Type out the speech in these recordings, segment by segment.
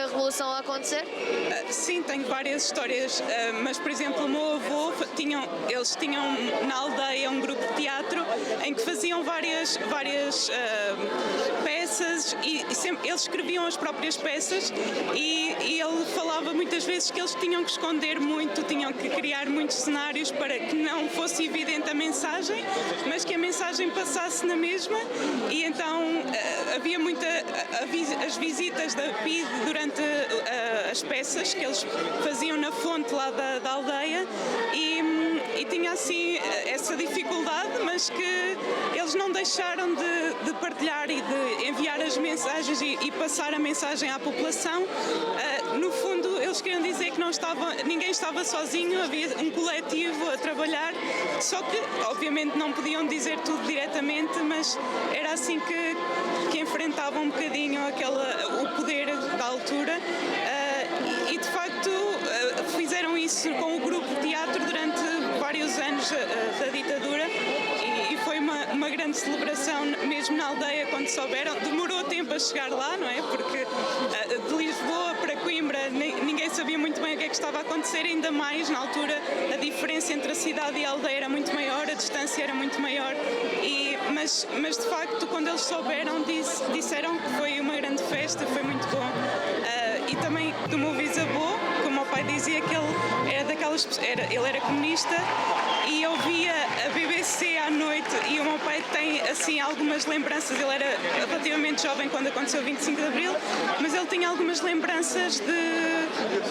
Revolução a acontecer? Sim, tenho várias histórias, mas por exemplo o meu avô, eles tinham na aldeia um grupo de teatro em que faziam várias peças e sempre, eles escreviam as próprias peças e ele falava muitas vezes que eles tinham que esconder muito, tinham que criar muitos cenários para que não fosse evidente a mensagem, mas que a mensagem passasse na mesma, e então havia as visitas da PIDE durante as peças que eles faziam na fonte lá da aldeia e tinha assim essa dificuldade, mas que eles não deixaram de partilhar e de enviar as mensagens e passar a mensagem à população. No fundo, eles queriam dizer que ninguém estava sozinho, havia um coletivo a trabalhar, só que obviamente não podiam dizer tudo diretamente, mas era assim que enfrentavam um bocadinho o poder da altura. E de facto fizeram isso com o grupo de teatro durante vários anos da ditadura e foi uma grande celebração mesmo na aldeia quando souberam. Demorou tempo a chegar lá, não é? Porque de Lisboa para Coimbra ninguém sabia muito bem o que é que estava a acontecer, ainda mais na altura a diferença entre a cidade e a aldeia era muito maior, a distância era muito maior, mas de facto quando eles souberam disseram que foi uma grande festa, foi muito bom. E também do meu bisavô, como o meu pai dizia que ele era comunista e ouvia a BBC à noite, e o meu pai tem assim algumas lembranças. Ele era relativamente jovem quando aconteceu o 25 de Abril, mas ele tinha algumas lembranças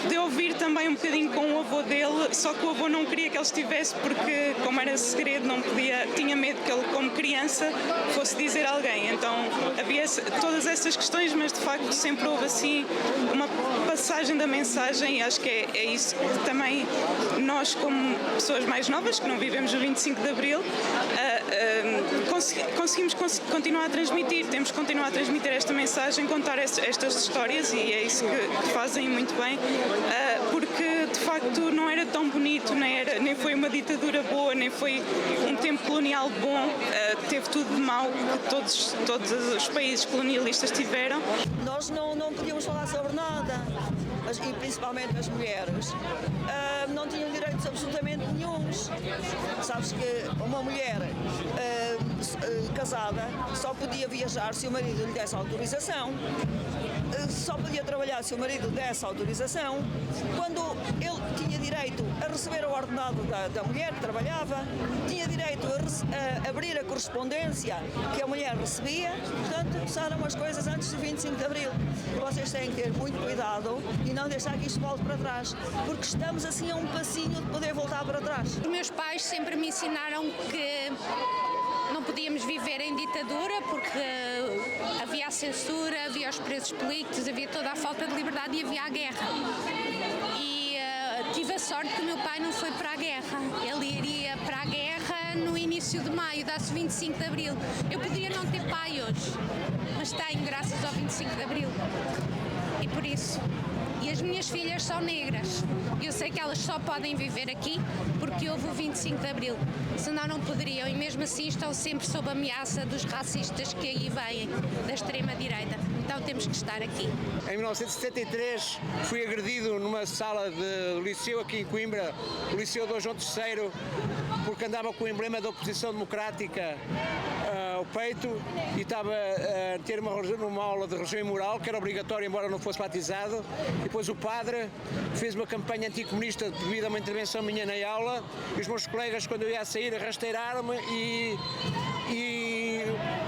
de ouvir também um bocadinho com o avô dele, só que o avô não queria que ele estivesse porque, como era segredo, não podia, tinha medo que ele, como criança, fosse dizer a alguém. Então havia todas essas questões, mas de facto sempre houve assim uma passagem da mensagem, e acho que é isso que também nós, como pessoas mais novas, que não vivemos o 25 de Abril, conseguimos continuar a transmitir, temos que continuar a transmitir esta mensagem, contar estas histórias, e é isso que fazem muito bem, porque de facto não era tão bonito, nem foi uma ditadura boa, nem foi um tempo colonial bom, teve tudo de mau que todos os países colonialistas tiveram. Nós não podíamos falar sobre nada, e principalmente as mulheres. Não tinham direitos absolutamente nenhuns. Sabes que uma mulher casada só podia viajar se o marido lhe desse autorização, só podia trabalhar se o marido desse autorização. Quando ele tinha direito a receber o ordenado da mulher que trabalhava, tinha direito a abrir a correspondência que a mulher recebia. Portanto, são umas coisas antes do 25 de Abril. Vocês têm que ter muito cuidado e não deixar que isto volte para trás, porque estamos assim a um passinho de poder voltar para trás. Os meus pais sempre me ensinaram que não podíamos viver em ditadura porque havia a censura, havia os presos políticos, havia toda a falta de liberdade e havia a guerra. E tive a sorte que o meu pai não foi para a guerra. Ele iria para a guerra no início de maio, dá-se 25 de Abril. Eu podia não ter pai hoje, mas tenho graças ao 25 de Abril. E por isso. E as minhas filhas são negras. Eu sei que elas só podem viver aqui porque houve o 25 de Abril. Senão não poderiam, e mesmo assim estão sempre sob ameaça dos racistas que aí vêm, da extrema-direita. Então temos que estar aqui. Em 1973 fui agredido numa sala de liceu aqui em Coimbra, o Liceu Dom João III, porque andava com o emblema da oposição democrática ao peito e estava a ter uma aula de religião e moral, que era obrigatória, embora não fosse batizado. E depois o padre fez uma campanha anticomunista devido a uma intervenção minha na aula, e os meus colegas, quando eu ia a sair, arrasteiraram-me e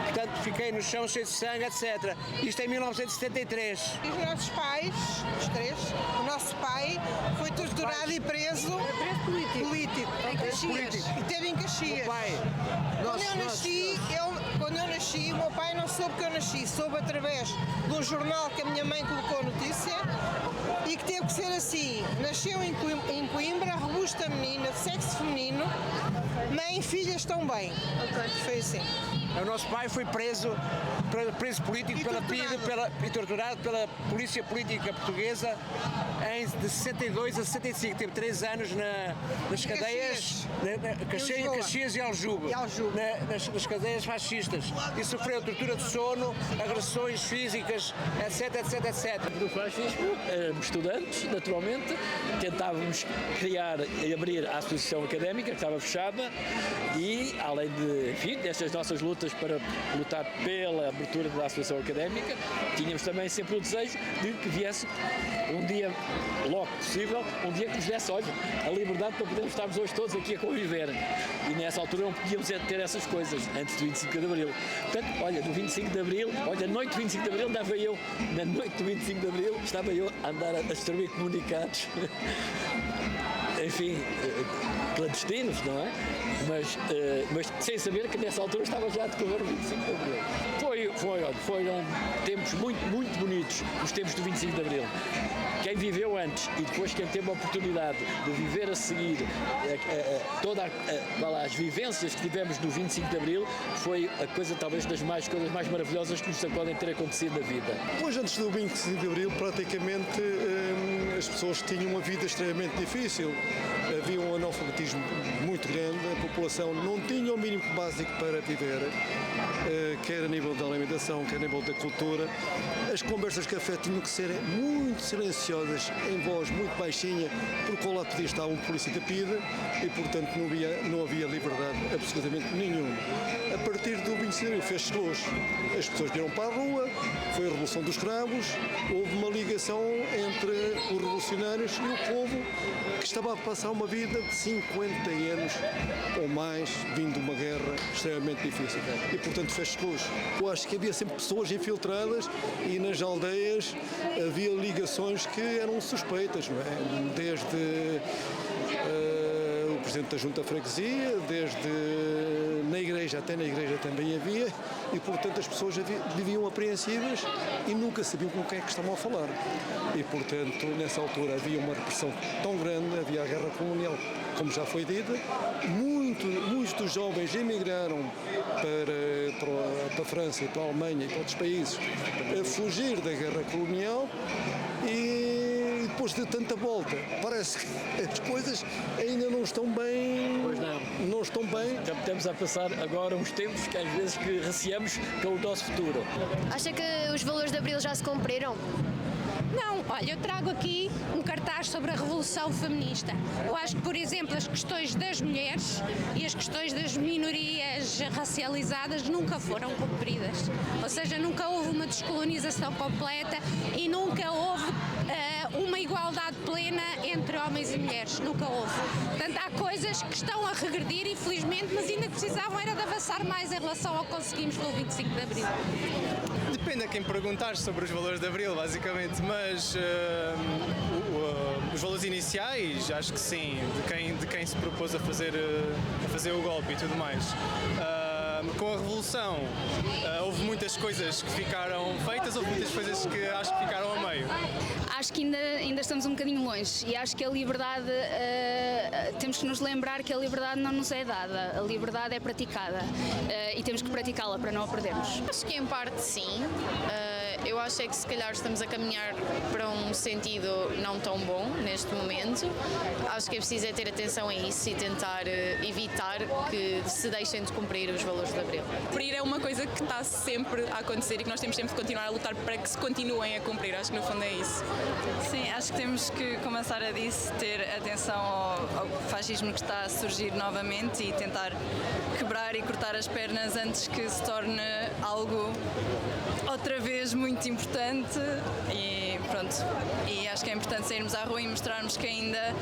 portanto fiquei no chão cheio de sangue, etc. Isto em 1973. E os nossos pais, os três, o nosso pai foi torturado e preso político. Em Caxias. E teve em Caxias. Quando eu nasci, o meu pai não soube que eu nasci, soube através de um jornal que a minha mãe colocou notícia, e que teve que ser assim. Nasceu em Coimbra, robusta menina, de sexo feminino, mãe e filhas estão bem. Foi assim. O nosso pai foi preso político e torturado pela polícia política portuguesa de 62 a 65. Teve 3 anos nas cadeias, Caxias e Aljube, nas cadeias fascistas. E sofreu tortura de sono, agressões físicas, etc, etc, etc. Do fascismo, éramos estudantes, naturalmente, tentávamos criar e abrir a associação académica, que estava fechada, e além destas nossas lutas para lutar pela abertura da associação académica, tínhamos também sempre o desejo de que viesse um dia, logo possível, um dia que nos desse, olha, a liberdade para podermos estarmos hoje todos aqui a conviver. E nessa altura não podíamos ter essas coisas, antes do 25 de Abril. Portanto, olha, no 25 de Abril, olha, na noite do 25 de Abril andava eu, na noite do 25 de Abril, estava eu a andar a distribuir comunicados, enfim, clandestinos, não é? Mas sem saber que nessa altura estava já a decorrer o 25 de Abril. Foram tempos muito, muito bonitos, os tempos do 25 de Abril. Quem viveu antes e depois quem teve a oportunidade de viver a seguir todas as vivências que tivemos no 25 de Abril, foi a coisa, talvez, das coisas mais maravilhosas que nos podem ter acontecido na vida. Pois antes do 25 de Abril, praticamente, as pessoas tinham uma vida extremamente difícil. Havia um analfabetismo muito grande, a população não tinha o mínimo básico para viver, quer a nível da alimentação, quer a nível da cultura. As conversas de café tinham que ser muito silenciosas, em voz muito baixinha, porque ao lado podia estar um polícia da PIDE e, portanto, não havia liberdade absolutamente nenhuma. A partir do 25 de Abril fez-se luz. As pessoas vieram para a rua, foi a Revolução dos Cravos, houve uma ligação entre os revolucionários e o povo que estava a passar uma vida de 50 anos ou mais, vindo de uma guerra extremamente difícil. E, portanto, fez-se luz. Eu acho que havia sempre pessoas infiltradas e nas aldeias havia ligações que eram suspeitas, não é? Desde o Presidente da Junta de Freguesia, desde na igreja, até na igreja também havia, e, portanto, as pessoas viviam apreensivas e nunca sabiam com quem é que estavam a falar. E, portanto, nessa altura havia uma repressão tão grande, havia a guerra colonial, como já foi dita. Muitos dos jovens emigraram para a França, para a Alemanha e para outros países a fugir da guerra colonial, e depois de tanta volta, parece que as coisas ainda não estão bem. Pois não. Não estão bem. Estamos a passar agora uns tempos que às vezes que receamos pelo nosso futuro. Acha que os valores de Abril já se cumpriram? Não, olha, eu trago aqui um cartaz sobre a Revolução Feminista. Eu acho que, por exemplo, as questões das mulheres e as questões das minorias racializadas nunca foram cumpridas. Ou seja, nunca houve uma descolonização completa e nunca houve uma igualdade plena entre homens e mulheres. Nunca houve. Portanto, há coisas que estão a regredir, infelizmente, mas ainda precisavam era de avançar mais em relação ao que conseguimos pelo 25 de Abril. Depende a quem perguntar sobre os valores de Abril, basicamente, mas os valores iniciais, acho que sim, de quem se propôs a fazer o golpe e tudo mais. Com a Revolução houve muitas coisas que ficaram feitas, houve muitas coisas que acho que ficaram a meio. Acho que ainda estamos um bocadinho longe e acho que a liberdade, temos que nos lembrar que a liberdade não nos é dada, a liberdade é praticada e temos que praticá-la para não a perdermos. Acho que em parte sim. Eu acho é que se calhar estamos a caminhar para um sentido não tão bom neste momento. Acho que é preciso ter atenção a isso e tentar evitar que se deixem de cumprir os valores de Abril. Cumprir é uma coisa que está sempre a acontecer e que nós temos sempre de continuar a lutar para que se continuem a cumprir. Acho que no fundo é isso. Sim, acho que temos que começar a ter atenção ao fascismo que está a surgir novamente e tentar quebrar e cortar as pernas antes que se torne algo outra vez muito importante e pronto. E acho que é importante sairmos à rua e mostrarmos que ainda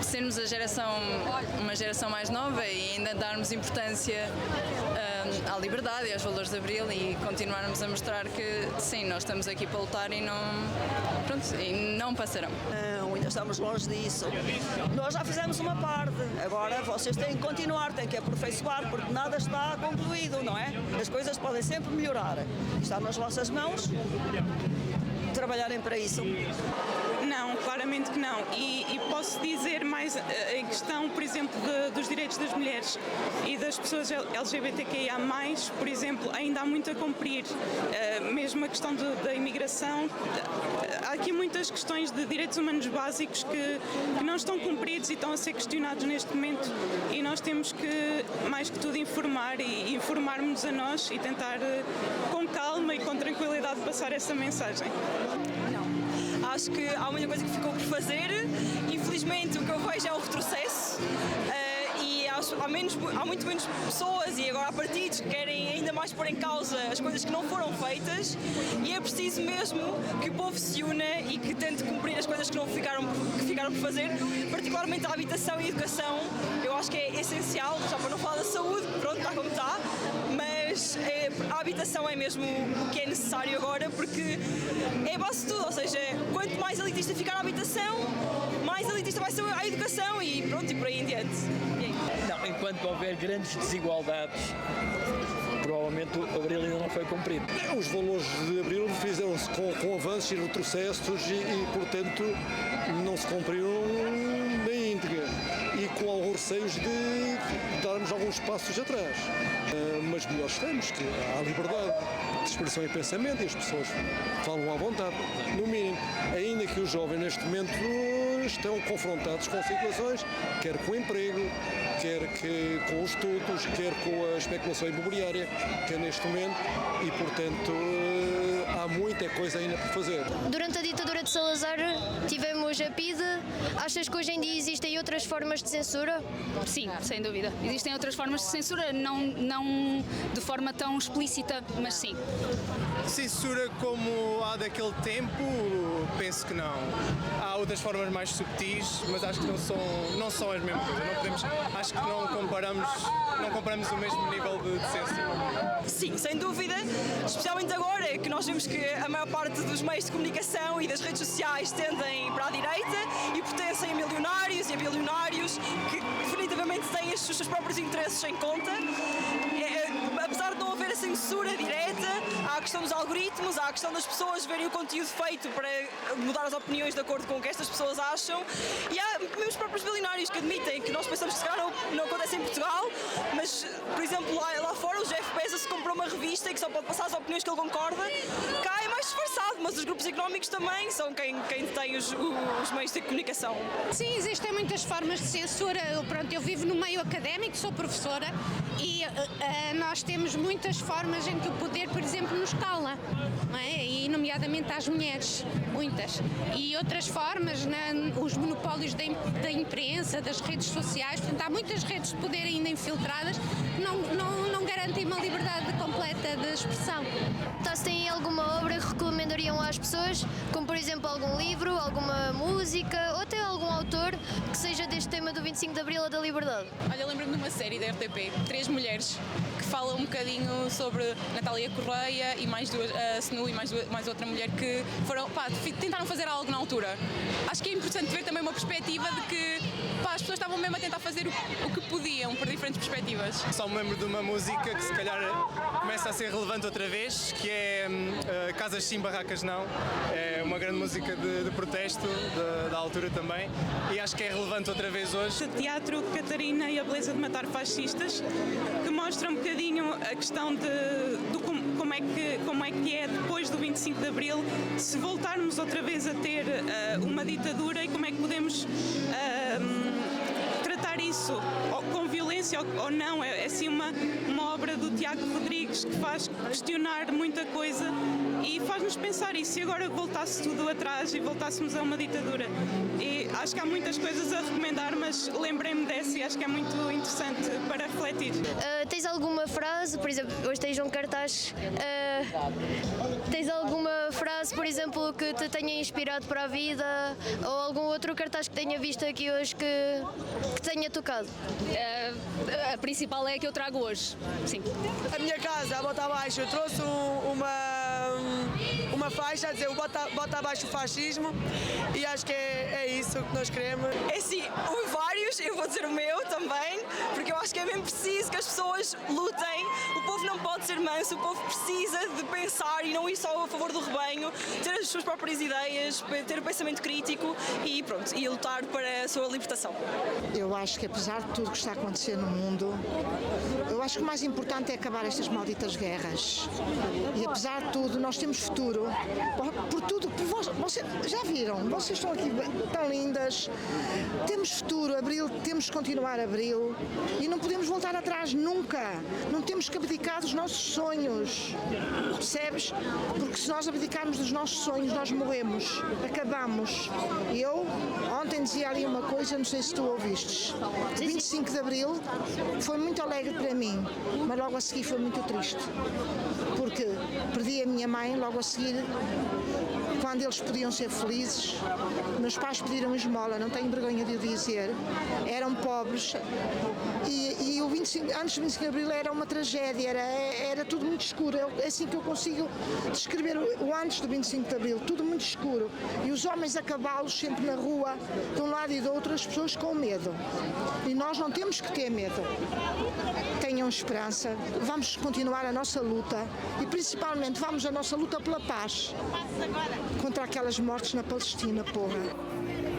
sermos uma geração mais nova e ainda darmos importância à liberdade e aos valores de Abril e continuarmos a mostrar que sim, nós estamos aqui para lutar e não passarão. Não, ainda estamos longe disso. Nós já fizemos uma parte, agora vocês têm que continuar, têm que aperfeiçoar, porque nada está concluído, não é? As coisas podem sempre melhorar. Está nas vossas mãos trabalharem para isso. Não, claramente obviamente que não. E posso dizer mais em questão, por exemplo, dos direitos das mulheres e das pessoas LGBTQIA+, por exemplo, ainda há muito a cumprir. Mesmo a questão da imigração, há aqui muitas questões de direitos humanos básicos que não estão cumpridos e estão a ser questionados neste momento, e nós temos que, mais que tudo, informar e informar-nos a nós e tentar com calma e com tranquilidade passar essa mensagem. Não. Acho que há muita coisa que ficou por fazer. Infelizmente, o que eu vejo é um retrocesso. E há muito menos pessoas e agora há partidos que querem ainda mais pôr em causa as coisas que não foram feitas, e é preciso mesmo que o povo se una e que tente cumprir as coisas que ficaram por fazer, particularmente a habitação e a educação. Eu acho que é essencial, já para não falar da saúde, pronto, está como está, mas a habitação é mesmo o que é necessário agora, porque é a base de tudo, ou seja, quanto mais elitista ficar a habitação, mais elitista vai ser a educação e pronto, e por aí em diante. Não, enquanto houver grandes desigualdades, provavelmente o Abril ainda não foi cumprido. Os valores de Abril fizeram-se com avanços e retrocessos e, portanto, não se cumpriram na íntegra e com alguns receios de darmos alguns passos atrás. Mas melhor estamos, que há liberdade de expressão e pensamento e as pessoas falam à vontade, no mínimo. Ainda que os jovens neste momento estão confrontados com situações, quer com o emprego, quer com os estudos, quer com a especulação imobiliária, que é neste momento, e portanto há muita coisa ainda por fazer. Durante a ditadura de Salazar tivemos a PIDE. Achas que hoje em dia existem outras formas de censura? Sim, sem dúvida. Existem outras formas de censura, não de forma tão explícita, mas sim. Censura como há daquele tempo, penso que não. Há outras formas mais subtis, mas acho que não são as mesmas coisas. Não podemos, acho que não comparamos o mesmo nível de censura. Sim, sem dúvida, especialmente agora que nós vemos que a maior parte dos meios de comunicação e das redes sociais tendem para a direita e pertencem a milionários e a bilionários que definitivamente têm os seus próprios interesses em conta. Apesar de não haver a censura direta, há a questão dos algoritmos, há a questão das pessoas verem o conteúdo feito para mudar as opiniões de acordo com o que estas pessoas acham, e há mesmo os próprios bilionários que admitem que nós pensamos que se calhar não acontece em Portugal, mas, por exemplo, lá fora o Jeff Bezos comprou uma revista e que só pode passar as opiniões que ele concorda. Cá é mais disfarçado, mas os grupos económicos também são quem detém os meios de comunicação. Sim, existem muitas formas de censura. Eu vivo no meio académico, sou professora, e nós temos muitas formas em que o poder, por exemplo, nos cala, não é? E nomeadamente às mulheres, muitas. E outras formas, os monopólios da imprensa, das redes sociais. Portanto, há muitas redes de poder ainda infiltradas que não garantem uma liberdade completa de expressão. Se têm alguma obra que recomendariam às pessoas, como por exemplo algum livro, alguma música ou até algum autor que seja deste tema do 25 de Abril ou da Liberdade? Olha, lembro-me de uma série da RTP, 3 mulheres, que fala um bocadinho sobre Natália Correia e mais duas, a Senu e mais outra mulher que tentaram fazer algo na altura. Acho que é importante ver também uma perspectiva de que as pessoas estavam mesmo a tentar fazer o que podiam, por diferentes perspectivas. Só me lembro de uma música que se calhar começa a ser relevante outra vez, que é Casas Sim, Barracas Não. É uma grande música de protesto da altura também, e acho que é relevante outra vez hoje. O teatro Catarina e a Beleza de Matar Fascistas, que mostra um bocadinho a questão de como é que é depois do 25 de Abril, se voltarmos outra vez a ter uma ditadura, e como é que podemos tratar isso com violência ou não. É assim uma obra do Tiago Rodrigues que faz questionar muita coisa e faz-nos pensar, e se agora voltasse tudo atrás e voltássemos a uma ditadura? E acho que há muitas coisas a recomendar, mas lembrei-me dessa e acho que é muito interessante para refletir. Tens alguma frase, por exemplo, hoje tens um cartaz, tens alguma frase, por exemplo, que te tenha inspirado para a vida, ou algum outro cartaz que tenha visto aqui hoje que tenha tocado? A principal é a que eu trago hoje, sim. A minha casa, a bota abaixo, eu trouxe uma uma faixa a dizer bota abaixo o fascismo e acho que é isso que nós queremos. É sim, houve vários, eu vou dizer o meu também, porque eu acho que é mesmo preciso que as pessoas lutem. O povo não pode ser manso, o povo precisa de pensar e não ir só a favor do rebanho, ter as suas próprias ideias, ter o pensamento crítico e pronto, e lutar para a sua libertação. Eu acho que apesar de tudo que está a acontecer no mundo, eu acho que o mais importante é acabar estas malditas guerras. E apesar de tudo, nós temos futuro. Por tudo, vocês já viram, vocês estão aqui tão lindas. Temos futuro, Abril, temos que continuar Abril e não podemos voltar atrás nunca. Não temos que abdicar dos nossos sonhos, percebes? Porque se nós abdicarmos dos nossos sonhos, nós morremos, acabamos. Eu ontem dizia ali uma coisa, não sei se tu ouvistes. 25 de Abril foi muito alegre para mim, mas logo a seguir foi muito triste. Porque perdi a minha mãe logo a seguir, quando eles podiam ser felizes. Meus pais pediram esmola, não tenho vergonha de o dizer, eram pobres e o 25, antes do 25 de Abril era uma tragédia, era tudo muito escuro. É assim que eu consigo descrever o antes do 25 de Abril, tudo muito escuro. E os homens a cavalos sempre na rua, de um lado e do outro, as pessoas com medo. E nós não temos que ter medo. Tenham esperança, vamos continuar a nossa luta e principalmente vamos a nossa luta pela paz contra aquelas mortes na Palestina, porra.